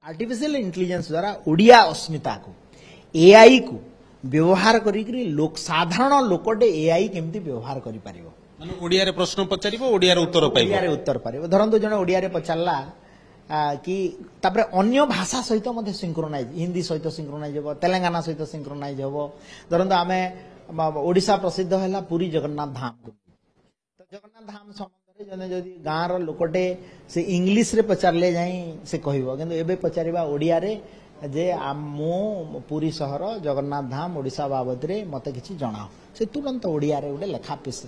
Artificial intelligence द्वारा ओडिया अस्मिता को AI को व्यवहार करी लोक साधारण लोकटे एआई केमती व्यवहार करि पारिबो माने ओडिया रे प्रश्न पचारिबो ओडिया रे उत्तर पाइबो ओडिया रे उत्तर पारिबो धरंतु जने ओडिया रे पचारला कि तापरे अन्य भाषा सहित मध्ये सिंक्रोनाइज हिंदी सहित सिंक्रोनाइज हो तेलंगाना सहित सिंक्रोनाइज हो धरंतु आमे ओडिशा प्रसिद्ध हैला पुरी जगन्नाथ धाम तो जगन्नाथ धाम संबंध जने जदि गाँव रो लोकटे से इंग्लिश रे पचारले जाई से कहबो किंतु एबे पचारिबा ओडिया रे जे मो पुरी सहर जगन्नाथ धाम ओडिशा बाबद रे मते किछि जणाओ से तुरंत ओडिया रे उडे लेखा पिस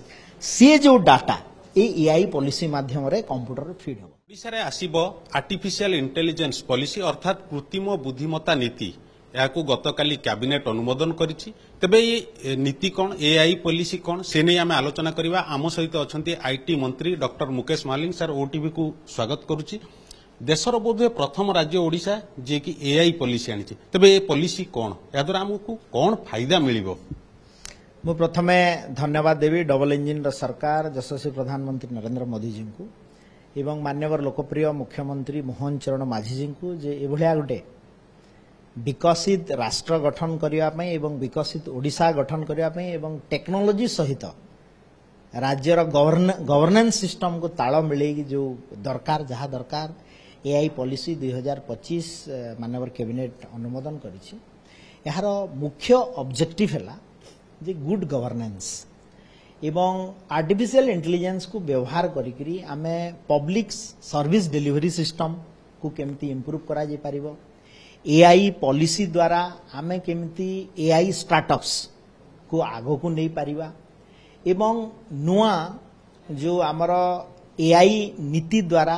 से जो डाटा एआई पॉलिसी माध्यम रे कंप्यूटर फीड हो ओडिशा रे आसीबो आर्टिफिशियल इंटेलिजेंस पॉलिसी अर्थात कृत्रिम बुद्धिमत्ता नीति याकू गतकाली कैबिनेट अनुमोदन करिछि तबे ये नीति कोन एआई पॉलिसी कोन से नै आमे आलोचना करबा आम सहित अछंती आईटी मंत्री डॉक्टर मुकेश मालिंग सर ओटीवी को स्वागत करूछि देशर बोधे प्रथम राज्य ओडिशा जे कि एआई पॉलिसी आनिछि तबे ये पॉलिसी कोन या द्वारा हमकु कोन फायदा मिलिबो मु प्रथमे धन्यवाद देवी डबल इंजिन र सरकार यशस्वी प्रधानमंत्री नरेंद्र मोदी जी को एवं मान्यवर लोकप्रिय मुख्यमंत्री मोहन चरण माझी जी को जे एभलिया गुटे विकसित राष्ट्र गठन करिया पई एवं विकसित ओडिशा गठन करिया पई एवं टेक्नोलॉजी सहित राज्यर गवर्नेंस सिस्टम को ताल मिले जो दरकार जहाँ दरकार एआई पॉलिसी 2025 मानवर कैबिनेट अनुमोदन करिछि यार मुख्य ऑब्जेक्टिव हैला जे गुड गवर्नेंस एवं आर्टिफिशियल इंटेलिजेंस को व्यवहार करी आमे पब्लिक सर्विस डिलीवरी सिस्टम को केमती इंप्रूव करा जे परिबो एआई पॉलिसी द्वारा आमे केमती एआई स्टार्टअप्स को आगो को नहीं पारिबा एवं नुआ जो आमर एआई नीति द्वारा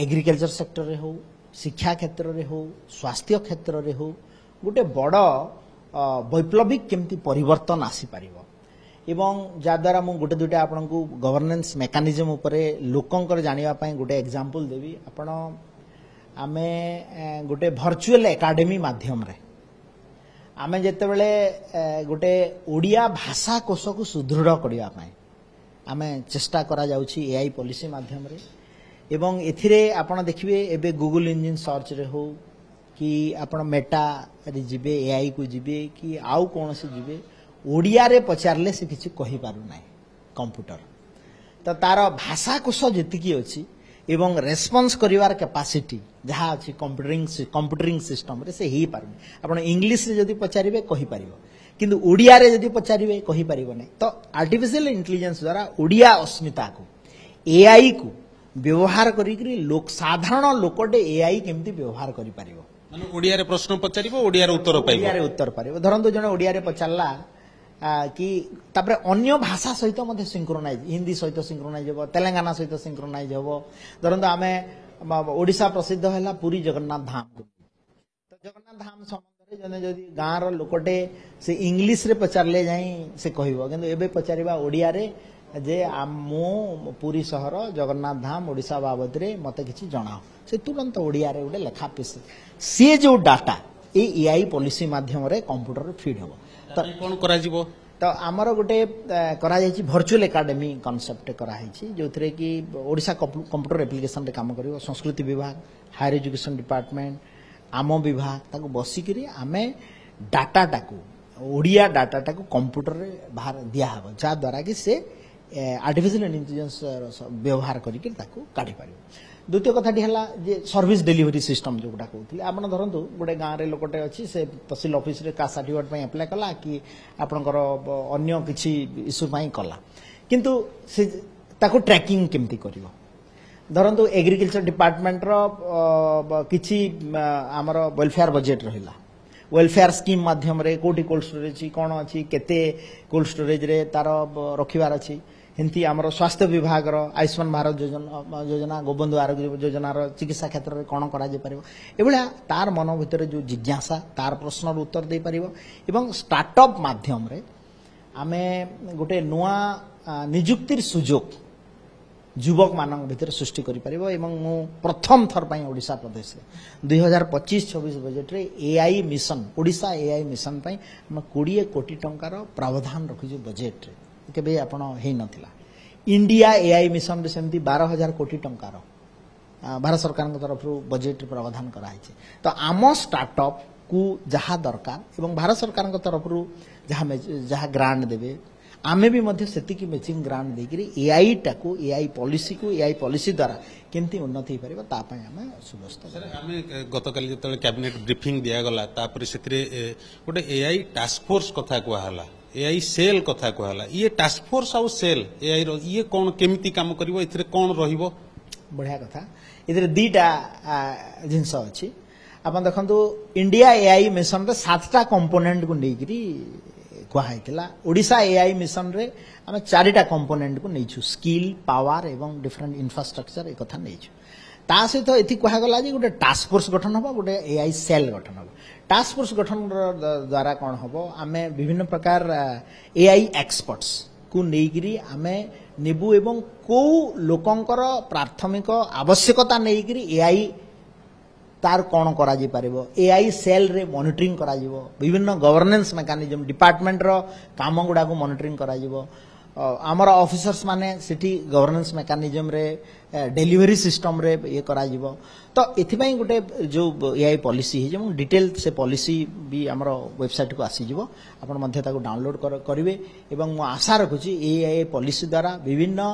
एग्रीकल्चर सेक्टर रे हो शिक्षा क्षेत्र रे हो स्वास्थ्य क्षेत्र रे हो गोटे बड़ वैप्लविक केमती परिवर्तन आसी पारिबो एवं जाद्वारा मु गोटे दुटे आपन को गवर्नेंस मेकानिज्म उपरे लोकंकर जानिबा पई गोटे एग्जांपल देबी आपण आमे गोटे वर्चुअल एकेडमी माध्यम रे आमे जेते बेले गोटे ओडिया भाषा कोश को सुदृढ़ करिया पई आमे चेष्टा करा जाउछि एआई पॉलिसी माध्यम रे एवं एथिरे आपण देखिबे एबे गूगल इंजिन सर्च रे हो कि आपण मेटा रे जिबे एआई को जिबे कि आउ कोन से जिबे ओडिया रे पचारले से किछि कहि पारु नै कंप्यूटर तो तार भाषा कोश जेतिकी अछि एवं रेस्पॉन्स करिवार कैपेसिटी जहाँ अच्छी कंप्यूटरिंग सिस्टम रे से ही पारु आपण इंग्लिश रे जदि पचारिबे कहि पारिबो किंतु ओडिया रे जदि पचारिबे कहि पारिबो नै तो आर्टिफिशियल इंटेलिजेंस द्वारा ओडिया अस्मिता को एआई को व्यवहार करी लोक साधारण लोकटे एआई केमती व्यवहार करि पारिबो माने ओडिया रे प्रश्न पचारिबो ओडिया रे उत्तर पाइबो ओडिया रे उत्तर पारिबो धरंतु जने ओडिया रे पचारला कि तापरे अन्य भाषा सहित मध्ये सिंक्रोनाइज हिंदी सहित सिंक्रोनाइज हो तेलंगाना सहित सिंक्रोनाइज हो धरंतु आमे ओडिशा प्रसिद्ध हैला पुरी जगन्नाथ धाम तो जगन्नाथ धाम संबंध जने जदि गाँव रो लोकटे से इंग्लिश रे पचारले जाई से कहबो किंतु एबे पचारिबा ओडिया रे जे मो पुरी सहर जगन्नाथ धाम ओडिशा बाबद रे मते किछि जणाओ से तुरंत ओडिया रे उडे लेखा पिस से जो डाटा एआई पॉलिसी माध्यम रे कंप्यूटर फीड हो तो कोन करा जिवो तो आमर गोटे करा जायछि वर्चुअल एकेडमी कांसेप्ट करा हैछि जोथरे कि ओडिशा कंप्यूटर एप्लिकेशन रे काम करिवो संस्कृति विभाग हायर एजुकेशन डिपार्टमेंट आम विभाग ताको बसी करी आमे डाटा टाको ओडिया डाटा टाको कंप्यूटर रे बाहर दिया हबो जा द्वारा कि से आर्टिफिशियल इंटेलिजेंस व्यवहार करिके ताको काढी पारिबो द्वितीय कथाटी है जे सर्विस डिलीवरी सिस्टम जोटा कहते आप धरतु गोटे गाँव में लोकटे अच्छी से तहसील ऑफिस रे कास्ट सर्टिफिकेट एप्लाय कला कि आपणकर अन्य किसी इश्यू कला किंतु से ताको ट्रैकिंग केमती करिवो धरतु एग्रीकल्चर डिपार्टमेंट रो किछि आमर वेलफेयर बजेट रहिला वेलफेयर स्कीम माध्यम रे कोठी कोल्ड स्टोरेज कौन अच्छी केते कोल्ड स्टोरेज रे तार रखिबार अच्छी हिंती आमर स्वास्थ्य विभाग आयुष्मान भारत योजना गोबंधु आरोग्य योजना चिकित्सा क्षेत्र में कौन करा पारिबो एभलिया तार मन भितर जो जिज्ञासा तार प्रश्न उत्तर दे पारिबो एवं स्टार्टअप माध्यम रे आमे गोटे नुआ निजुक्तिर सुजोग युवक मानक भितर सृष्टि करि पारिबो एवं मु प्रथम थर पई ओडिशा प्रदेश रे 2025-26 बजेट रे AI mission Odisha AI mission पई हम 20 कोटी टंकार प्रावधान रखिजु बजेट रे केबे आपण हेई नथिला इंडिया एआई मिशन रे सेमती 12,000 कोटी टंकार भारत सरकार तरफ बजेट प्रावधान कराई तो आम स्टार्टअप को जहाँ दरकार एवं भारत सरकार तरफ जहाँ ग्रांट देवे आमे भी मध्य सेतिकी मैचिंग ग्रांट देकरी एआई टाको एआई पॉलिसी द्वारा केमती उन्नति हो पारिबो ता पय आमे सुबस्त सर आमे गतकाली जतले कैबिनेट ब्रीफिंग दिया गला तापर सेतिरे गोटे एआई टास्क फोर्स कथा कहला एआई सेल कथा कहला ये टास्क फोर्स आउ सेल एआई रो ये कोन केमिति काम करबो इथरे कोन रहिबो बढ़िया कथा इधर दीटा जिनस अछि अपन देखंतु इंडिया एआई मिशन रे 7टा कंपोनेंट को नेकरी कहला ओडिशा एआई मिशन रे आम 4टा कंपोनेंट को नहींछु स्किल पावर एवं डिफरेंट इंफ्रास्ट्रक्चर एक कथा नहींछु ता सहित एथि कहगला जे गोटे टास्क फोर्स गठन हबो गोटे एआई सेल गठन हबो टास्क फोर्स गठन द्वारा कोन हबो आमे विभिन्न प्रकार एआई एक्सपर्ट्स को नेकरी आमे नेबु एवं को लोकंकर प्राथमिक आवश्यकता नेकरी एआई तार कौन करा जी पारिबो एआई सेल रे मॉनिटरिंग करा जीवो विभिन्न गवर्नेंस मेकानिज्म डिपार्टमेंट रो काम गुडा को मॉनिटरिंग करा जीवो आमर ऑफिसर्स माने सिटी गवर्नेंस मेकानिज्म रे डिलीवरी सिस्टम रे ये करा जीवो तो एथिबाई गोटे जो एआई पॉलिसी है जे डिटेल से पॉलिसी भी आमर वेबसाइट को आसी जीवो आपण मध्ये ताको डाउनलोड करिवे एवं मो आशा रखुची एआई पॉलिसी द्वारा विभिन्न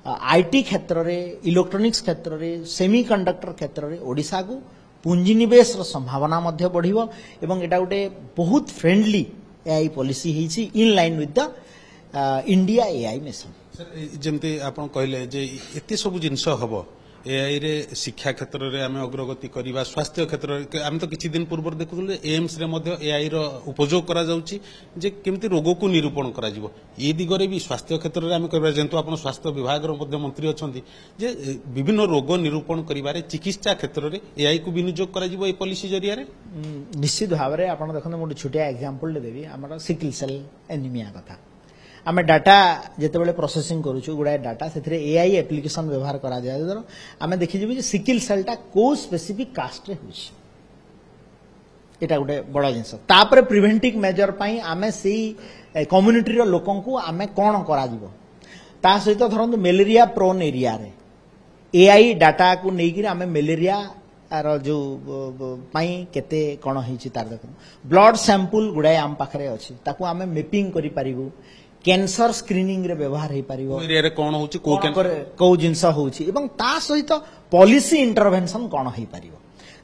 आईटी क्षेत्र रे इलेक्ट्रॉनिक्स क्षेत्र रे सेमीकंडक्टर क्षेत्र रे ओडिसा को पुंजीनिवेश संभावना मध्य बढ़िबो एवं एटा गोटे बहुत फ्रेंडली एआई पॉलिसी हिची in line with the India AI mission sir जेमती आपण कहले जे एते सब जिंस हबो एआई रे शिक्षा क्षेत्र रे आमे अग्रगति करिबा स्वास्थ्य क्षेत्र रे आमे तो किछि दिन पूर्व देखुले एम्स रे मध्य एआई रो उपयोग करा जाउची जे केमती रोग को निरूपण करा जिवो ए दिगरे भी स्वास्थ्य क्षेत्र रे आमे करबा जेंतु आपण स्वास्थ्य विभाग रो मध्य मंत्री अछंती जे विभिन्न रोग निरूपण करिबारे चिकित्सा क्षेत्र रे एआई को विनियोग करा जिवो ए पॉलिसी जरिया रे निश्चित भाव रे आपण देखन मोटे छोटिया एग्जांपल देबी हमर सिकल सेल एनीमिया कथा आमे डाटा जेते बेले प्रोसेसिंग करूछु गुडा डाटा सेथरे एआई एप्लीकेशन व्यवहार करा जाय दर आमे देखि जेबी जे सिकल सेलटा को स्पेसिफिक कास्ट रे होछि एटा गुडे बडा जिंस तापर प्रिवेंटिव मेजर पई आमे सेही कम्युनिटी रो लोकन को आमे कोन करा जिवो ता सहित धरंतु मलेरिया प्रोन एरिया रे एआई डाटा को नेकी आमे मलेरिया आर जो पई केते कोन हिछि तार देखु ब्लड सैंपल गुडा आम पाखरे अछि ताकू आमे मैपिंग करि परिबु कैंसर स्क्रीनिंग रे व्यवहार हो पार एरिया रे कोन होची को जिनस होची एवं ता सहित पॉलिसी इंटरवेंशन कोन हो पार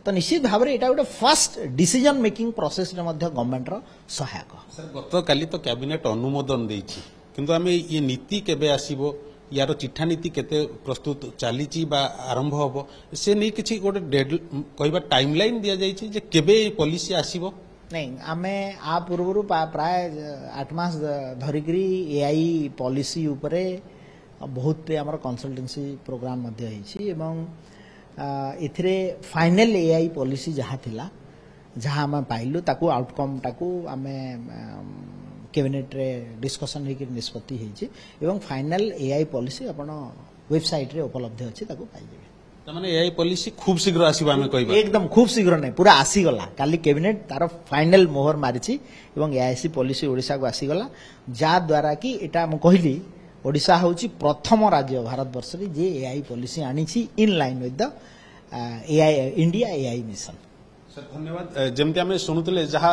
तो निश्चित भाव में एटा गोटे फर्स्ट डिसीजन मेकिंग प्रोसेस रे मध्य गवर्नमेंट रो सहायक सर गत काली तो कैबिनेट अनुमोदन देछि किंतु आमे ये नीति केबे आसीबो यार चिठा नीति केते प्रस्तुत चलीची बा आरंभ होबो से नै किछि गोटे कहबा टाइमलाइन दिया जाइछि जे केबे पॉलिसी आसीबो नहीं आमे आ पूर्व प्राय 8 मास धरिकरी एआई पॉलिसी उपरे बहुत आमर कंसल्टेंसी प्रोग्राम मध्य होइछि एवं इथरे फाइनल एआई पॉलिसी जहाँ थिला जहाँ आम पाइलु ताकू आउटकम ताकू आमे कैबिनेट रे डिस्कशन होकर निष्पत्ति होइछि एवं फाइनल एआई पॉलिसी आपण वेबसाइट रे उपलब्ध अछि ताकू पाइबे तमाने एआई पॉलिसी खूब शीघ्र आसीबा हमें कहबा एकदम खूब शीघ्र नहीं पूरा आसी गला काली कैबिनेट तार फाइनल मोहर मारिछि एवं एआईसी पॉलिसी ओडिसा को आसी गला जा द्वारा कि एटा म कहली ओडिसा होची प्रथम राज्य भारत वर्ष रे जे एआई पॉलिसी आनिछि in line with the AI India AI mission sir धन्यवाद जेमती आमे सुनुतले जहा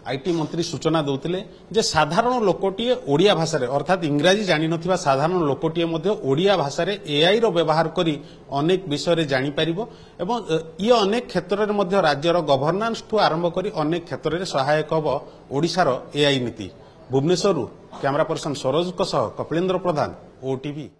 आईटी मंत्री सूचना दउतले जे साधारण लोकटीए ओडिया भाषा रे अर्थात इंग्रजी जानि नथिबा साधारण लोकटीए मध्ये ओडिया भाषा रे एआई रो व्यवहार करी अनेक विषय रे जानि परिबो एवं ये अनेक क्षेत्र रे मध्ये राज्य रो गवर्नेंस ठु आरंभ करी अनेक क्षेत्र रे सहायक हबो ओडिसा रो एआई नीति भुवनेश्वर कैमरा पर्सन सरोज को सह कपिलेंद्र प्रधान ओटीवी।